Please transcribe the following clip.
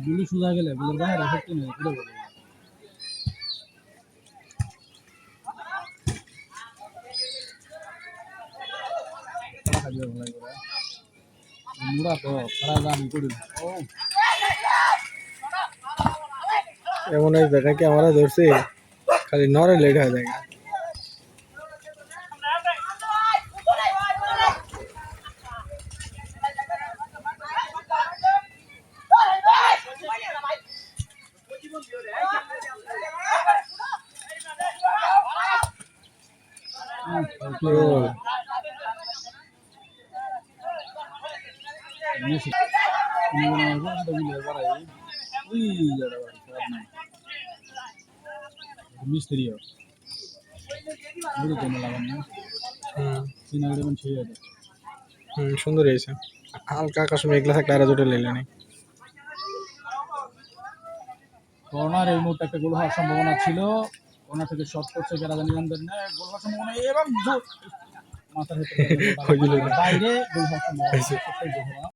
গুলি সোজা গেলে গুলির বাইরে শক্তি নেই ঘুরে বলে মুড়া তো সারা দামি করি এমন এক জায়গায় কি আমরা ধরছি খালি নরে লেট হয়ে যায় মিস্ত্রি সুন্দর হয়েছে হালকা আকাশ মেঘলা থাকলে আরো দুটো লেলে নেই কর্নার এই মুহূর্তে একটা গোল হওয়ার সম্ভাবনা ছিল কর্নার থেকে শট করছে যারা জানি জানতেন না গোল হওয়ার সম্ভাবনা এবং মাথার ভিতরে বাইরে গোল হওয়ার সম্ভাবনা